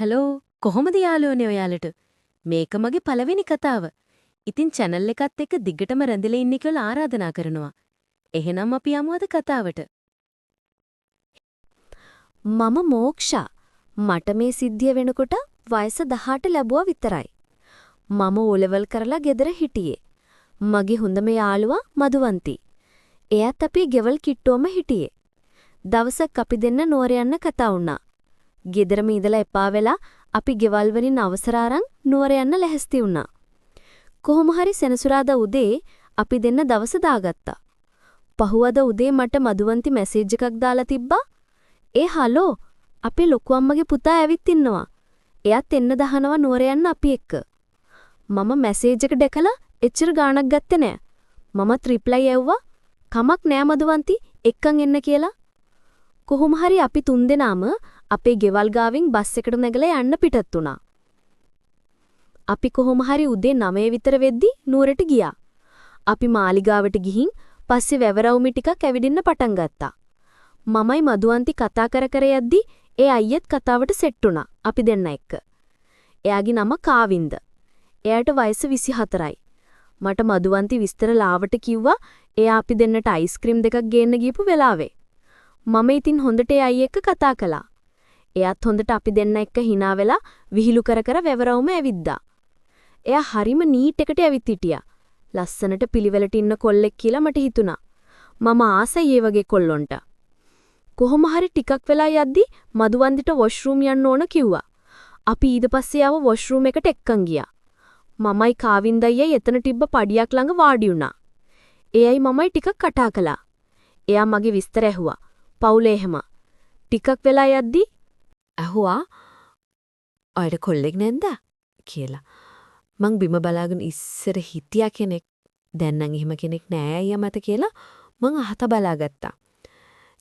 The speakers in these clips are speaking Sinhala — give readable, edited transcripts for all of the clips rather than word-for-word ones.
හලෝ කොහොමද යාළුවනේ ඔයාලට? මේක මගේ පළවෙනි කතාව. ඉතින් channel එකත් එක්ක දිගටම රැඳිලා ඉන්න කියලා ආරාධනා කරනවා. එහෙනම් අපි යමු අද කතාවට. මම මෝක්ෂා. මට මේ සිද්ධිය වෙනකොට වයස 18 ලැබුවා විතරයි. මම ඕලෙවල් කරලා ගෙදර හිටියේ. මගේ හොඳම යාළුවා මధుවන්ති. එයාත් අපි ගෙවල් කිට්ටුවම හිටියේ. දවසක් අපි දෙන්න නුවර යන්න කතා වුණා. ගෙදරම ඉඳලා එපා වෙලා අපි ගෙවල් වලින් අවසර අරන් නුවර යන්න ලැහැස්ති වුණා. කොහොම හරි සෙනසුරාදා උදේ අපි දෙන්න දවස දාගත්තා. පහුවදා උදේ මට මధుවන්ති මැසේජ් එකක් දාලා තිබ්බා. හලෝ අපේ ලොකු අම්මගේ පුතා ඇවිත් ඉන්නවා. එයාත් එන්න දහනවා නුවර යන්න අපි එක්ක. මම මැසේජ් එක දැකලා එච්චර ගාණක් ගත්තේ නෑ. මමත් රිප්ලයි ඇව්වා කමක් නෑ මధుවන්ති එක්කන් එන්න කියලා. කොහොම හරි අපි තුන්දෙනාම අපේ ගෙවල් ගාවින් බස් එකට නැගලා යන්න පිටත් වුණා. අපි කොහොම හරි උදේ 9 විතර වෙද්දි නුවරට ගියා. අපි මාලිගාවට ගිහින් පස්සේ වැවරවුමි ටිකක් ඇවිදින්න පටන් ගත්තා. මමයි මధుවන්ති කතා කර කර යද්දි ඒ අයියත් කතාවට සෙට් වුණා අපි දෙන්න එක්ක. එයාගේ නම කාවින්ද. එයාට වයස 24යි. මට මధుවන්ති විස්තර ලාවට කිව්වා එයා අපි දෙන්නට අයිස්ක්‍රීම් දෙකක් ගේන්න ගියපු වෙලාවේ. මම ඉතින් හොඳට ඒ අයිය එක්ක කතා කළා. එයාත් හොඳට අපි දෙන්න එක්ක hina වෙලා විහිළු කර කර වැවරවුම ඇවිද්දා. එයා හරිම නීට් එකට ඇවිත් හිටියා. ලස්සනට පිළිවෙලට ඉන්න කොල්ලෙක් කියලා මට හිතුණා. මම ආසයි ඒ වගේ කොල්ලොන්ට. කොහොම හරි ටිකක් වෙලා යද්දි මధుවන්තිට වොෂ්රූම් යන්න ඕන කිව්වා. අපි ඊට පස්සේ ආව වොෂ්රූම් එකට එක්කන් ගියා. මමයි කාවින්දයි එතන තිබ්බ පඩියක් ළඟ වාඩි වුණා. එයයි මමයි ටිකක් කතා කළා. එයා මගේ විස්තර ඇහුවා. පවුලේ එහෙම. ටිකක් වෙලා යද්දි ඇහුවා ඔයාට කොල්ලෙක් නැන්ද කියලා. මං බිම බලාගෙන ඉස්සර හිටියා කෙනෙක්. දැන් නම් එහෙම කෙනෙක් නෑ අයියා මට කියලා මං අහත බලාගත්තා.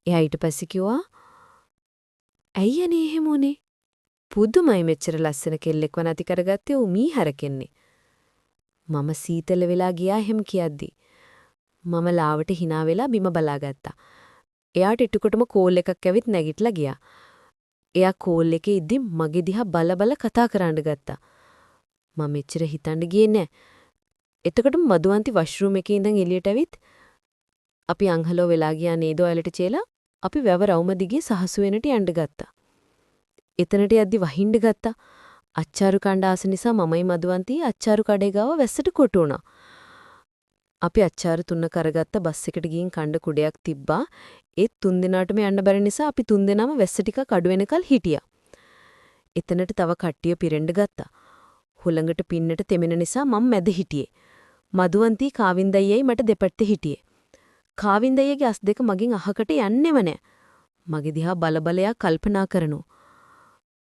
එයා ඊට පස්සේ කිව්වා ඇයි අනේ එහෙම උනේ? පුදුමයි මෙච්චර ලස්සන කෙල්ලෙක්ව නැති කරගත්තේ ඌ මීහරකෙන්නේ. මම සීතල වෙලා ගියා එහෙම කියද්දි. මම ලාවට hina වෙලා බිම බලාගත්තා. එයාට එතකොටම කෝල් එකක් ඇවිත් නැගිටලා ගියා. එයා කෝල් එකේ ඉද්දි මගේ දිහා බල බල කතා කරන්න ගත්තා. මම එච්චර හිතන්න ගියේ නෑ. එතකොටම මధుවන්ති වොෂ්රූම් එකේ ඉඳන් එළියට ඇවිත් අපි අංහලෝ වෙලා ගියා නේද ඔයාලට කියලා අපි වැවරවුම දිගේ සහසු වෙනට යන්න ගත්තා. එතනට යද්දි වහින්න ගත්තා. අච්චාරු කණ්ඩ ආස නිසා මමයි මధుවන්ති අච්චාරු කඩේ ගාව වැස්සට කොටු වුණා. අපි අච්චාරු තුන කරගත්ත බස් එකට ගිහින් කණ්ඩ කුඩයක් තිබ්බා. ඒ තුන් දිනාටම යන්න බැරි නිසා අපි තුන් දෙනාම වැස්ස ටිකක් අඩු වෙනකල් හිටියා. එතනට තව කට්ටිය පිරෙන්න ගත්තා. හුළඟට පින්නට තෙමෙන නිසා මම මැද හිටියේ. මధුවන්ති කාවින්දයයි මට දෙපැත්තේ හිටියේ. කාවින්දයගේ අස් දෙක මගෙන් අහකට යන්නෙම නෑ. මගේ දිහා බල බලයා කල්පනා කරනවා.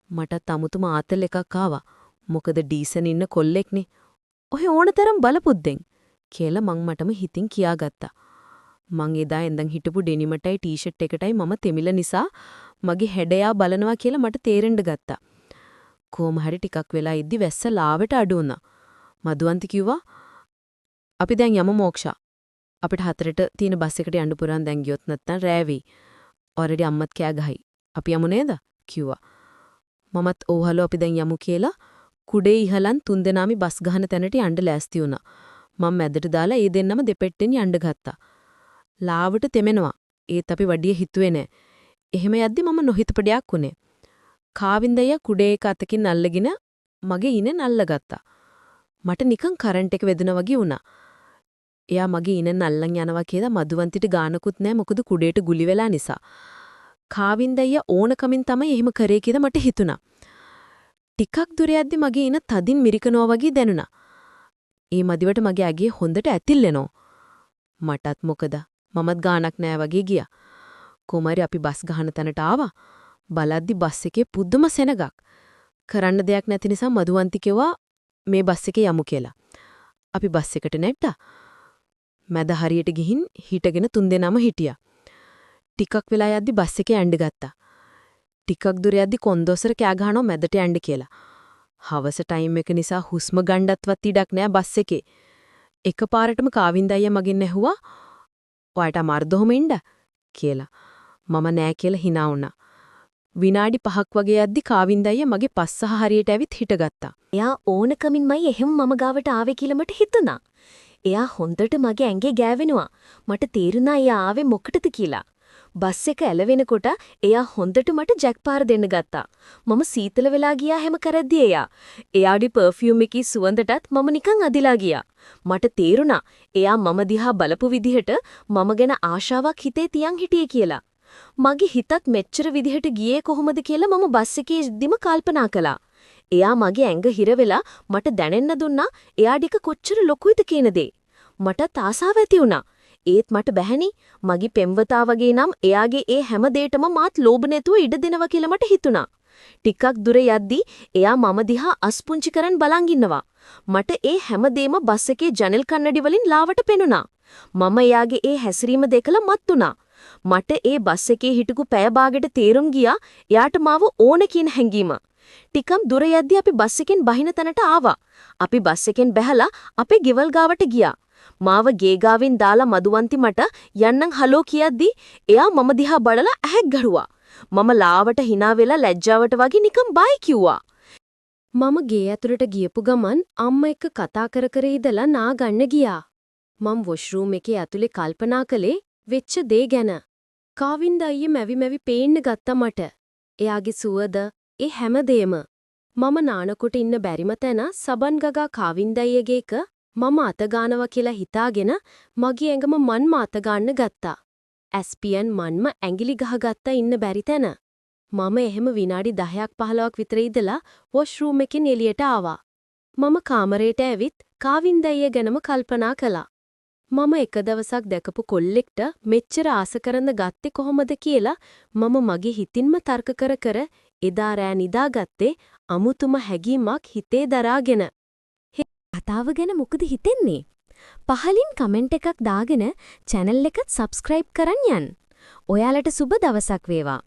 මටත් අමුතුම ආතල් එකක් ආවා. මොකද ඩීසන් ඉන්න කොල්ලෙක්නේ. ඔය ඕනතරම් බලපුද්දෙන් කියලා මං මටම හිතින් කියාගත්තා. මං එදා ඉඳන් හිටපු ඩෙනිමටයි ටී-ෂර්ට් එකටයි මම තෙමිල නිසා මගේ හැඩයා බලනවා කියලා මට තේරෙන්න ගත්තා. කොහොම හරි ටිකක් වෙලා ඉද්දි වැස්ස ලාවට අඩු වුණා. මధుවන්ති කිව්වා අපි දැන් යමු මෝක්ෂා. අපිට 4ට තියෙන බස් එකට යන්න පුරන් දැන් ගියොත් නැත්තම් රෑ වෙයි. ඔල්රෙඩි අම්මත් කෑ ගහයි. අපි යමු නේද? කිව්වා. මමත් ඕහලෝ අපි දැන් යමු කියලා කුඩේ ඉහලන් තුන්දෙනාමි බස් ගහන තැනට යන්න ලෑස්ති වුණා. මම මැදට දාලා ඒ දෙන්නම දෙපෙට්ටෙන් යන්න ගත්තා. ලාවට තෙමෙනවා. ඒත් අපි වඩිය හිතුවේ නෑ. එහෙම යද්දි මම නොහිතපඩයක් උනේ. කාවින්දය කුඩේ එක අතකින් අල්ලගෙන මගේ ඉනෙන් අල්ලගත්තා. මට නිකන් කරන්ට් එක වැදුනා වගේ වුණා. එයා මගේ ඉනෙන් අල්ලන් යනවා කියලා මధుවන්තිට ගානකුත් නෑ මොකද කුඩේට ගුලි වෙලා නිසා. කාවින්දය ඕනකමින් තමයි එහෙම කරේ කියලා මට හිතුණා. ටිකක් දුර යද්දි මගේ ඉන තදින් මිරිකනවා වගේ දැනුණා. ඒ මදිවට මගේ ඇගේ හොඳට ඇතිල්ලෙනවා. මටත් මොකද මමත් ගානක් නෑ වගේ ගියා. කොමාරි අපි බස් ගහන තැනට ආවා. බලද්දි බස් එකේ පුදුම සෙනගක්. කරන්න දෙයක් නැති නිසා මధుවන්ති කිව්වා මේ බස් එකේ යමු කියලා. අපි බස් එකට නැට්ටා. මැද හරියට ගිහින් හිටගෙන තුන්දෙනාම හිටියා. ටිකක් වෙලා යද්දි බස් එකේ යන්න ගත්තා. ටිකක් දුර යද්දි කොන්දොසර කෑ ගහනවා මැදට යන්න කියලා. හවස ටයිම් එක නිසා හුස්ම ගන්නත්වත් ඉඩක් නෑ බස් එකේ. එකපාරටම කාවින්දయ్య මගෙන් ඇහුවා ඔයාට අමාරුද ඔහොම ඉන්න කියලා. මම නෑ කියලා hina වුණා. විනාඩි 5ක් වගේ යද්දි කාවින්ද අයියා මගේ පස්සහ හරියට ඇවිත් හිටගත්තා. එයා ඕනකමින්මයි එහෙම මම ගාවට ආවේ කියලා මට හිතුණා. එයා හොඳට මගේ ඇඟේ ගෑවෙනවා. මට තේරුණා එයා ආවේ මොකටද කියලා. බස් එක ඇලවෙනකොට එයා හොඳට මට ජැක් පාර දෙන්න ගත්තා. මම සීතල වෙලා ගියා හැම කරද්දී එයා. එයාගේ පර්ෆියුම් එකේ සුවඳටත් මම නිකන් අදිලා ගියා. මට තේරුණා එයා මම දිහා බලපු විදිහට මම ගැන ආශාවක් හිතේ තියන් හිටියේ කියලා. මගේ හිතත් මෙච්චර විදිහට ගියේ කොහොමද කියලා මම බස් එකේ ඉද්දිම කල්පනා කළා. එයා මගේ ඇඟ හිර වෙලා මට දැනෙන්න දුන්නා එයා ඩික කොච්චර ලොකුයිද කියන දේ. මටත් ආසාව ඇති වුණා. ඒත් මට බැහැනි මගේ පෙම්වතා වගේ නම් එයාගේ ඒ හැම දෙයකම මාත් ලෝභ නැතුව ඉඩ දෙනවා කියලා මට හිතුණා. ටිකක් දුර යද්දී එයා මම දිහා අස්පුංචි කරන් බලන් ඉන්නවා. මට ඒ හැම දෙෙම බස් එකේ ජනෙල් කන්නඩි වලින් ලාවට පෙනුණා. මම එයාගේ ඒ හැසිරීම දැකලා මත් වුණා. මට ඒ බස් එකේ හිටපු පැය භාගෙට තේරුම් ගියා එයාට මාව ඕන කියන හැඟීම. ටිකම් දුර යද්දී අපි බස් එකෙන් බහින තැනට ආවා. අපි බස් එකෙන් බැහැලා අපේ ගෙවල් ගාවට ගියා. මාව ගේ ගාවෙන් දාලා මදුවන්ති මට යන්නම් හලෝ කියද්දි එයා මම දිහා බලලා ඇහැක් ගහුවා. මම ලාවට hina වෙලා ලැජ්ජාවට වගේ නිකන් බයි කිව්වා. මම ගේ ඇතුළට ගියපු ගමන් අම්මා එක්ක කතා කර කර ඉඳලා නා ගන්න ගියා. මම වොෂ්රූම් එකේ ඇතුලේ කල්පනා කළේ වෙච්ච දේ ගැන. කාවින්ද අයියේ මැවි පේන්න ගත්තා මට. එයාගේ සුවඳ ඒ හැමදේම. මම නානකොට ඉන්න බැරිම තැන සබන් ගගා කාවින්ද අයියගේ එක මම අත ගන්නවා කියලා හිතාගෙන මගේ ඇඟම මන්ම අත ගන්න ගත්තා. ඇස්පියන් මන්ම ඇඟිලි ගහගත්තා ඉන්න බැරි තැන. මම එහෙම විනාඩි 10ක් 15ක් විතර ඉඳලා වොෂ්රූම් එකෙන් එළියට ආවා. මම කාමරේට ඇවිත් කාවින්ද අයියා ගැනම කල්පනා කළා. මම එක දවසක් දැකපු කොල්ලෙක්ට මෙච්චර ආස කරන්න ගත්තේ කොහොමද කියලා මම මගේ හිතින්ම තර්ක කර කර එදා රෑ නිදාගත්තේ අමුතුම හැඟීමක් හිතේ දරාගෙන. කතාව ගැන මොකද හිතෙන්නේ? පහලින් කමෙන්ට් එකක් දාගෙන channel එකත් subscribe කරන් යන්න. ඔයාලට සුබ දවසක් වේවා.